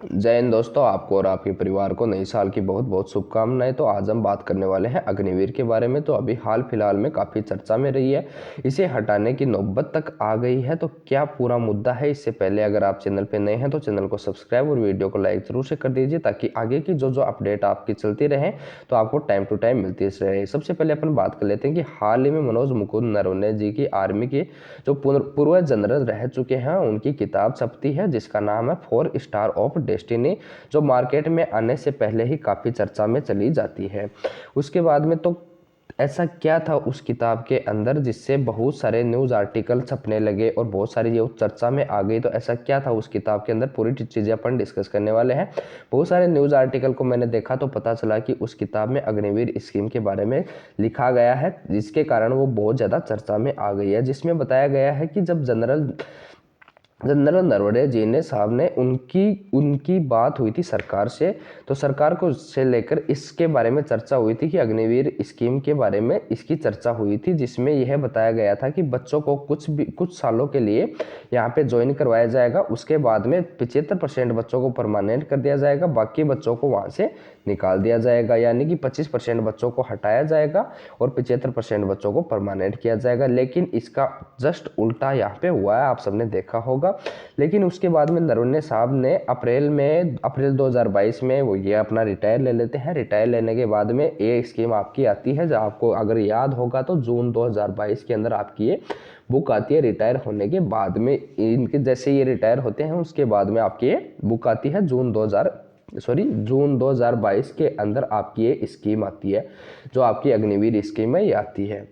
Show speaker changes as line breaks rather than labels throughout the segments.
जय हिंद दोस्तों, आपको और आपके परिवार को नई साल की बहुत बहुत शुभकामनाएं। तो आज हम बात करने वाले हैं अग्निवीर के बारे में। तो अभी हाल फिलहाल में काफ़ी चर्चा में रही है, इसे हटाने की नौबत तक आ गई है। तो क्या पूरा मुद्दा है, इससे पहले अगर आप चैनल पर नए हैं तो चैनल को सब्सक्राइब और वीडियो को लाइक जरूर से कर दीजिए, ताकि आगे की जो अपडेट आपकी चलती रहे तो आपको टाइम टू टाइम मिलती रहे। सबसे पहले अपन बात कर लेते हैं कि हाल ही में मनोज मुकुंद नरवणे जी की आर्मी के जो पूर्व जनरल रह चुके हैं उनकी किताब छपती है, जिसका नाम है 4 स्टार ऑफ डेस्टिनी, जो मार्केट में आने से पहले ही काफ़ी चर्चा में चली जाती है। उसके बाद में तो ऐसा क्या था उस किताब के अंदर जिससे बहुत सारे न्यूज़ आर्टिकल छपने लगे और बहुत सारी ये चर्चा में आ गई। तो ऐसा क्या था उस किताब के अंदर, पूरी चीज़ें अपन डिस्कस करने वाले हैं। बहुत सारे न्यूज़ आर्टिकल को मैंने देखा तो पता चला कि उस किताब में अग्निवीर स्कीम के बारे में लिखा गया है, जिसके कारण वो बहुत ज़्यादा चर्चा में आ गई है। जिसमें बताया गया है कि जब जनरल नरवणे जी ने साहब ने उनकी बात हुई थी सरकार से, तो सरकार को से लेकर इसके बारे में चर्चा हुई थी कि अग्निवीर स्कीम के बारे में इसकी चर्चा हुई थी, जिसमें यह बताया गया था कि बच्चों को कुछ सालों के लिए यहाँ पे ज्वाइन करवाया जाएगा। उसके बाद में 75% बच्चों को परमानेंट कर दिया जाएगा, बाकी बच्चों को वहाँ से निकाल दिया जाएगा। यानी कि 25% बच्चों को हटाया जाएगा और 75% बच्चों को परमानेंट किया जाएगा। लेकिन इसका जस्ट उल्टा यहाँ पे हुआ है, आप सबने देखा होगा। लेकिन उसके बाद में नरवणे साहब ने अप्रैल 2022 में वो ये अपना रिटायर ले लेते हैं। रिटायर लेने के बाद में ये स्कीम आपकी आती है, जो आपको अगर याद होगा तो जून 2022 के अंदर आपकी ये बुक आती है। रिटायर होने के बाद में इनके जैसे ये रिटायर होते हैं उसके बाद में आपकी ये बुक आती है। जून 2022 के अंदर आपकी ये स्कीम आती है, जो आपकी अग्निवीर स्कीम है, ये आती है।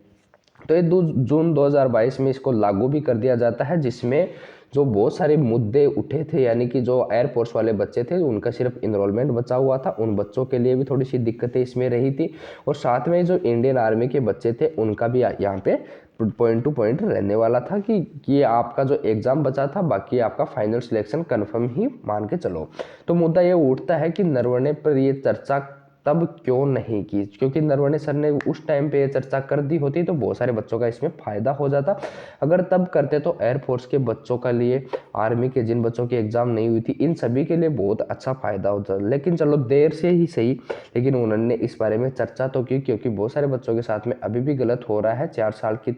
तो ये जून 2022 में इसको लागू भी कर दिया जाता है, जिसमें जो बहुत सारे मुद्दे उठे थे, यानी कि जो एयरफोर्स वाले बच्चे थे उनका सिर्फ इनरोलमेंट बचा हुआ था, उन बच्चों के लिए भी थोड़ी सी दिक्कतें इसमें रही थी। और साथ में जो इंडियन आर्मी के बच्चे थे उनका भी यहाँ पे पॉइंट टू पॉइंट रहने वाला था कि ये आपका जो एग्जाम बचा था, बाकी आपका फाइनल सिलेक्शन कन्फर्म ही मान के चलो। तो मुद्दा ये उठता है कि नरवणे पर ये चर्चा तब क्यों नहीं की, क्योंकि नरवणे सर ने उस टाइम पे ये चर्चा कर दी होती तो बहुत सारे बच्चों का इसमें फायदा हो जाता। अगर तब करते तो एयरफोर्स के बच्चों के लिए, आर्मी के जिन बच्चों की एग्जाम नहीं हुई थी, इन सभी के लिए बहुत अच्छा फायदा होता। लेकिन चलो देर से ही सही, लेकिन उन्होंने इस बारे में चर्चा तो की, क्योंकि बहुत सारे बच्चों के साथ में अभी भी गलत हो रहा है। 4 साल की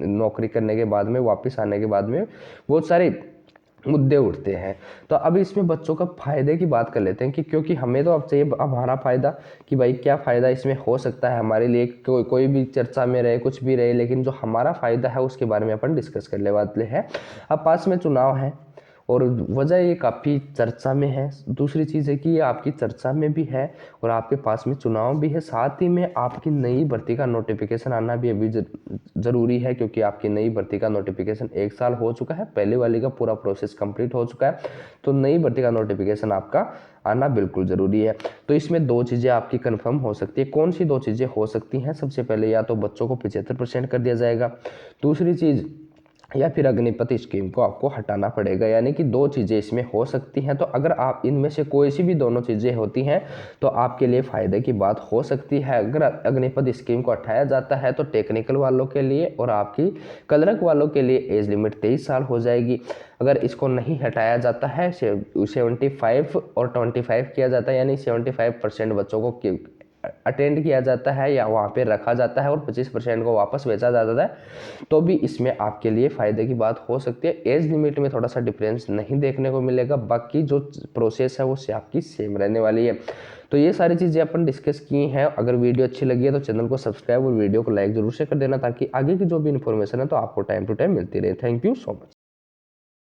नौकरी करने के बाद में, वापस आने के बाद में बहुत सारे मुद्दे उठते हैं। तो अब इसमें बच्चों का फायदे की बात कर लेते हैं कि क्योंकि हमें तो अब चाहिए अब हमारा फायदा, कि भाई क्या फायदा इसमें हो सकता है हमारे लिए। कोई भी चर्चा में रहे, कुछ भी रहे, लेकिन जो हमारा फायदा है उसके बारे में अपन डिस्कस करने वाले हैं। अब पास में चुनाव है और वजह ये काफ़ी चर्चा में है। दूसरी चीज़ है कि ये आपकी चर्चा में भी है और आपके पास में चुनाव भी है। साथ ही में आपकी नई भर्ती का नोटिफिकेशन आना भी अभी ज़रूरी है, क्योंकि आपकी नई भर्ती का नोटिफिकेशन 1 साल हो चुका है, पहले वाली का पूरा प्रोसेस कंप्लीट हो चुका है। तो नई भर्ती का नोटिफिकेशन आपका आना बिल्कुल ज़रूरी है। तो इसमें 2 चीज़ें आपकी कंफर्म हो सकती है। कौन सी 2 चीज़ें हो सकती हैं? सबसे पहले या तो बच्चों को 75% कर दिया जाएगा, दूसरी चीज़ या फिर अग्निपथ स्कीम को आपको हटाना पड़ेगा। यानी कि 2 चीज़ें इसमें हो सकती हैं। तो अगर आप इनमें से कोई सी भी दोनों चीज़ें होती हैं तो आपके लिए फ़ायदे की बात हो सकती है। अगर अग्निपथ स्कीम को हटाया जाता है तो टेक्निकल वालों के लिए और आपकी क्लर्क वालों के लिए एज लिमिट 23 साल हो जाएगी। अगर इसको नहीं हटाया जाता है, 75 और 25 किया जाता है, यानी 75% बच्चों को अटेंड किया जाता है या वहाँ पे रखा जाता है और 25% को वापस बेचा जाता है, तो भी इसमें आपके लिए फ़ायदे की बात हो सकती है। एज लिमिट में थोड़ा सा डिफरेंस नहीं देखने को मिलेगा, बाकी जो प्रोसेस है वो आपकी सेम रहने वाली है। तो ये सारी चीज़ें अपन डिस्कस की हैं। अगर वीडियो अच्छी लगी है तो चैनल को सब्सक्राइब और वीडियो को लाइक जरूर से कर देना, ताकि आगे की जो भी इन्फॉर्मेशन है तो आपको टाइम टू टाइम मिलती रहे। Thank you so much.